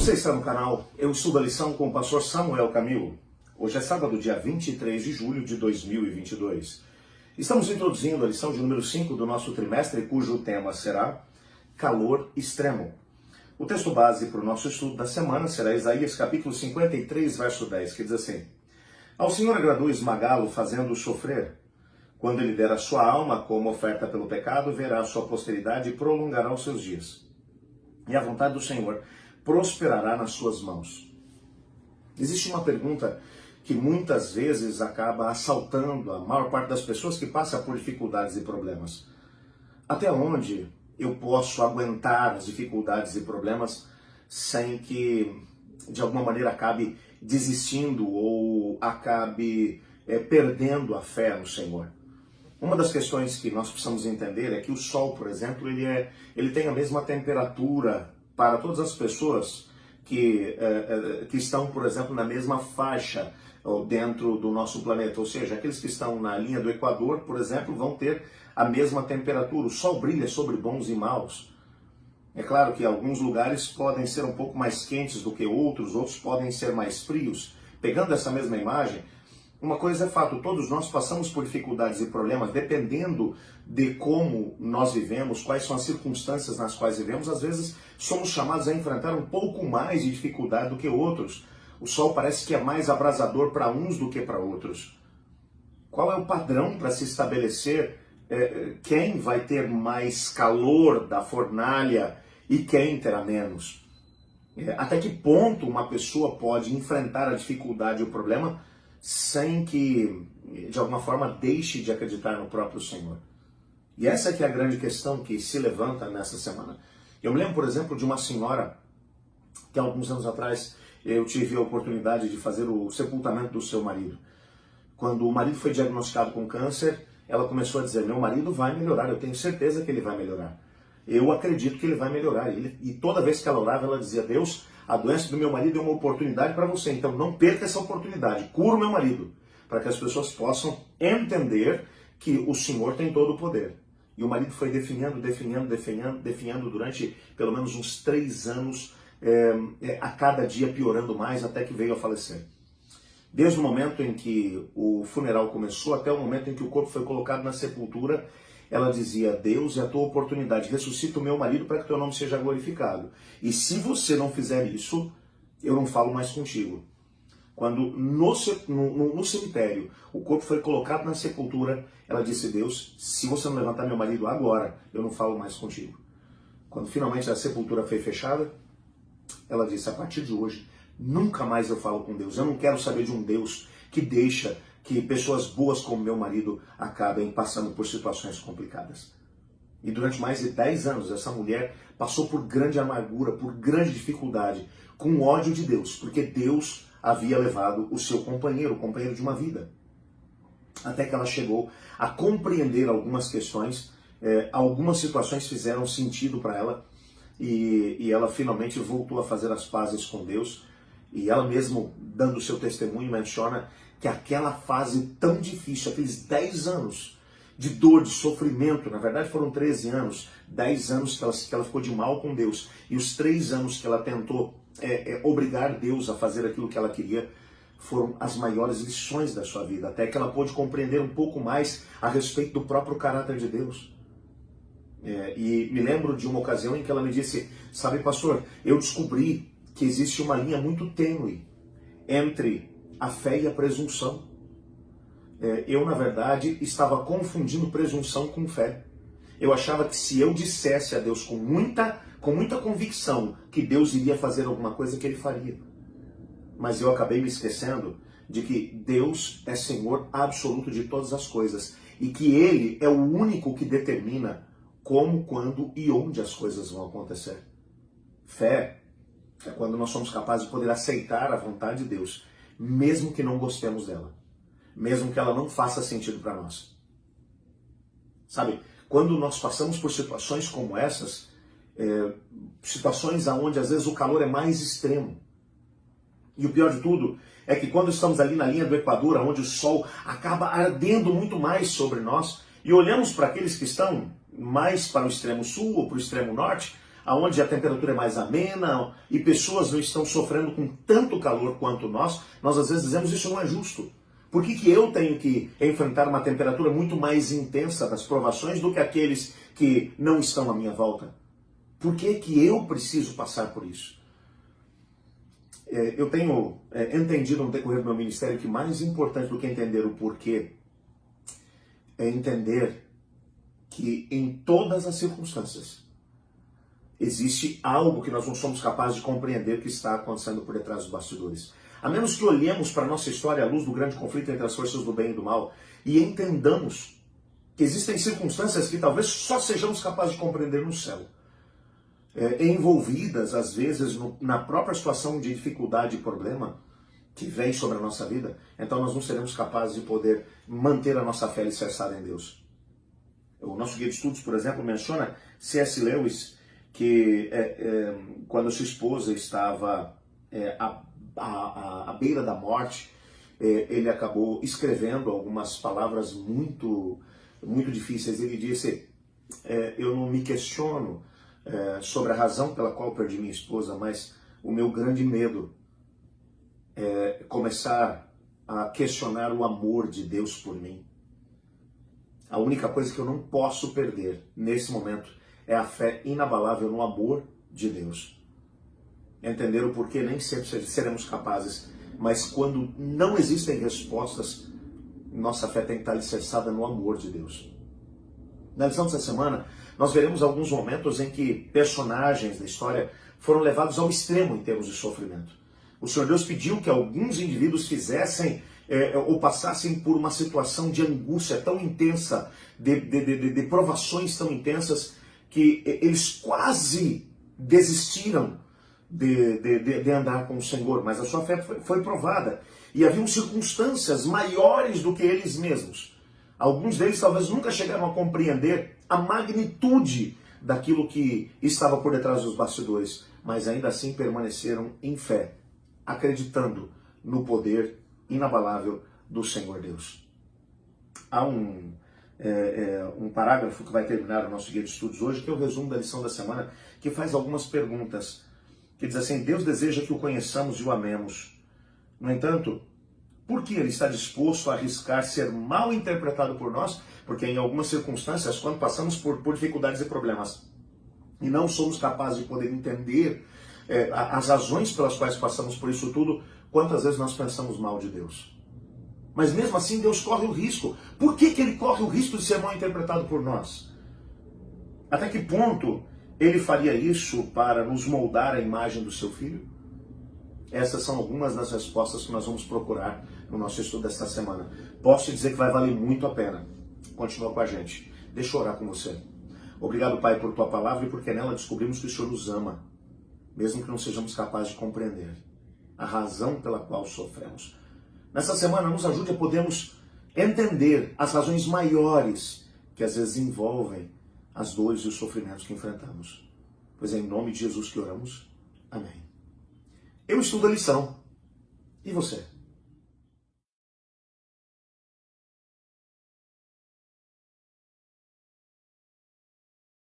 Você está no canal Eu Estudo a Lição com o pastor Samuel Camilo. Hoje é sábado, dia 23 de julho de 2022. Estamos introduzindo a lição de número 5 do nosso trimestre, cujo tema será Calor Extremo. O texto base para o nosso estudo da semana será Isaías capítulo 53, verso 10, que diz assim: Ao Senhor agradou esmagá-lo, fazendo-o sofrer. Quando ele der a sua alma como oferta pelo pecado, verá a sua posteridade e prolongará os seus dias. E a vontade do Senhor prosperará nas suas mãos. Existe uma pergunta que muitas vezes acaba assaltando a maior parte das pessoas que passa por dificuldades e problemas. Até onde eu posso aguentar as dificuldades e problemas sem que, de alguma maneira, acabe desistindo ou acabe perdendo a fé no Senhor? Uma das questões que nós precisamos entender é que o Sol, por exemplo, ele tem a mesma temperatura para todas as pessoas que estão, por exemplo, na mesma faixa dentro do nosso planeta. Ou seja, aqueles que estão na linha do Equador, por exemplo, vão ter a mesma temperatura. O Sol brilha sobre bons e maus. É claro que alguns lugares podem ser um pouco mais quentes do que outros podem ser mais frios. Pegando essa mesma imagem, uma coisa é fato, todos nós passamos por dificuldades e problemas, dependendo de como nós vivemos, quais são as circunstâncias nas quais vivemos. Às vezes somos chamados a enfrentar um pouco mais de dificuldade do que outros. O sol parece que é mais abrasador para uns do que para outros. Qual é o padrão para se estabelecer quem vai ter mais calor da fornalha e quem terá menos? Até que ponto uma pessoa pode enfrentar a dificuldade e o problema sem que, de alguma forma, deixe de acreditar no próprio Senhor? E essa é que é a grande questão que se levanta nessa semana. Eu me lembro, por exemplo, de uma senhora que há alguns anos atrás eu tive a oportunidade de fazer o sepultamento do seu marido. Quando o marido foi diagnosticado com câncer, ela começou a dizer: meu marido vai melhorar, eu tenho certeza que ele vai melhorar. Eu acredito que ele vai melhorar. E toda vez que ela orava, ela dizia: Deus, a doença do meu marido é uma oportunidade para você, então não perca essa oportunidade, cura o meu marido, para que as pessoas possam entender que o Senhor tem todo o poder. E o marido foi definhando durante pelo menos uns 3 anos, a cada dia piorando mais, até que veio a falecer. Desde o momento em que o funeral começou até o momento em que o corpo foi colocado na sepultura, ela dizia: Deus, é a tua oportunidade, ressuscita o meu marido para que teu nome seja glorificado. E se você não fizer isso, eu não falo mais contigo. Quando no cemitério o corpo foi colocado na sepultura, ela disse: Deus, se você não levantar meu marido agora, eu não falo mais contigo. Quando finalmente a sepultura foi fechada, ela disse: a partir de hoje, nunca mais eu falo com Deus. Eu não quero saber de um Deus que deixa que pessoas boas como meu marido acabem passando por situações complicadas. E durante mais de 10 anos, essa mulher passou por grande amargura, por grande dificuldade, com ódio de Deus, porque Deus havia levado o seu companheiro, o companheiro de uma vida. Até que ela chegou a compreender algumas questões, algumas situações fizeram sentido para ela, e ela finalmente voltou a fazer as pazes com Deus. E ela mesmo, dando o seu testemunho, menciona que aquela fase tão difícil, aqueles 10 anos de dor, de sofrimento, na verdade foram 13 anos, 10 anos que ela ficou de mal com Deus, e os 3 anos que ela tentou obrigar Deus a fazer aquilo que ela queria, foram as maiores lições da sua vida, até que ela pôde compreender um pouco mais a respeito do próprio caráter de Deus. E me lembro de uma ocasião em que ela me disse: sabe, pastor, eu descobri que existe uma linha muito tênue entre a fé e a presunção. Eu, na verdade, estava confundindo presunção com fé. Eu achava que se eu dissesse a Deus com muita convicção que Deus iria fazer alguma coisa, que Ele faria. Mas eu acabei me esquecendo de que Deus é Senhor absoluto de todas as coisas e que Ele é o único que determina como, quando e onde as coisas vão acontecer. Fé é quando nós somos capazes de poder aceitar a vontade de Deus, mesmo que não gostemos dela, mesmo que ela não faça sentido para nós. Sabe, quando nós passamos por situações como essas, situações onde às vezes o calor é mais extremo, e o pior de tudo é que quando estamos ali na linha do Equador, onde o sol acaba ardendo muito mais sobre nós, e olhamos para aqueles que estão mais para o extremo sul ou para o extremo norte, onde a temperatura é mais amena e pessoas não estão sofrendo com tanto calor quanto nós às vezes dizemos isso não é justo. Por que eu tenho que enfrentar uma temperatura muito mais intensa das provações do que aqueles que não estão à minha volta? Por que eu preciso passar por isso? Eu tenho entendido no decorrer do meu ministério que mais importante do que entender o porquê é entender que em todas as circunstâncias existe algo que nós não somos capazes de compreender que está acontecendo por detrás dos bastidores. A menos que olhemos para a nossa história à luz do grande conflito entre as forças do bem e do mal e entendamos que existem circunstâncias que talvez só sejamos capazes de compreender no céu. Envolvidas, às vezes, na própria situação de dificuldade e problema que vem sobre a nossa vida, então nós não seremos capazes de poder manter a nossa fé alicerçada em Deus. O nosso guia de estudos, por exemplo, menciona C.S. Lewis, que quando sua esposa estava à beira da morte, ele acabou escrevendo algumas palavras muito, muito difíceis. Ele disse, eu não me questiono sobre a razão pela qual perdi minha esposa, mas o meu grande medo é começar a questionar o amor de Deus por mim. A única coisa que eu não posso perder nesse momento é a fé inabalável no amor de Deus. Entender o porquê nem sempre seremos capazes, mas quando não existem respostas, nossa fé tem que estar alicerçada no amor de Deus. Na lição dessa semana, nós veremos alguns momentos em que personagens da história foram levados ao extremo em termos de sofrimento. O Senhor Deus pediu que alguns indivíduos fizessem ou passassem por uma situação de angústia tão intensa, de provações tão intensas, que eles quase desistiram de andar com o Senhor, mas a sua fé foi provada. E haviam circunstâncias maiores do que eles mesmos. Alguns deles talvez nunca chegaram a compreender a magnitude daquilo que estava por detrás dos bastidores, mas ainda assim permaneceram em fé, acreditando no poder inabalável do Senhor Deus. Há um parágrafo que vai terminar o nosso guia de estudos hoje, que é o resumo da lição da semana, que faz algumas perguntas, que diz assim: Deus deseja que o conheçamos e o amemos. No entanto, por que ele está disposto a arriscar ser mal interpretado por nós? Porque em algumas circunstâncias, quando passamos por dificuldades e problemas e não somos capazes de poder entender as razões pelas quais passamos por isso tudo, quantas vezes nós pensamos mal de Deus? Mas mesmo assim Deus corre o risco. Por que ele corre o risco de ser mal interpretado por nós? Até que ponto ele faria isso para nos moldar a imagem do seu Filho? Essas são algumas das respostas que nós vamos procurar no nosso estudo desta semana. Posso te dizer que vai valer muito a pena. Continua com a gente. Deixa eu orar com você. Obrigado, Pai, por tua palavra e porque nela descobrimos que o Senhor nos ama, mesmo que não sejamos capazes de compreender a razão pela qual sofremos. Nessa semana, nos ajude a podermos entender as razões maiores que às vezes envolvem as dores e os sofrimentos que enfrentamos. Pois é em nome de Jesus que oramos. Amém. Eu estudo a lição. E você?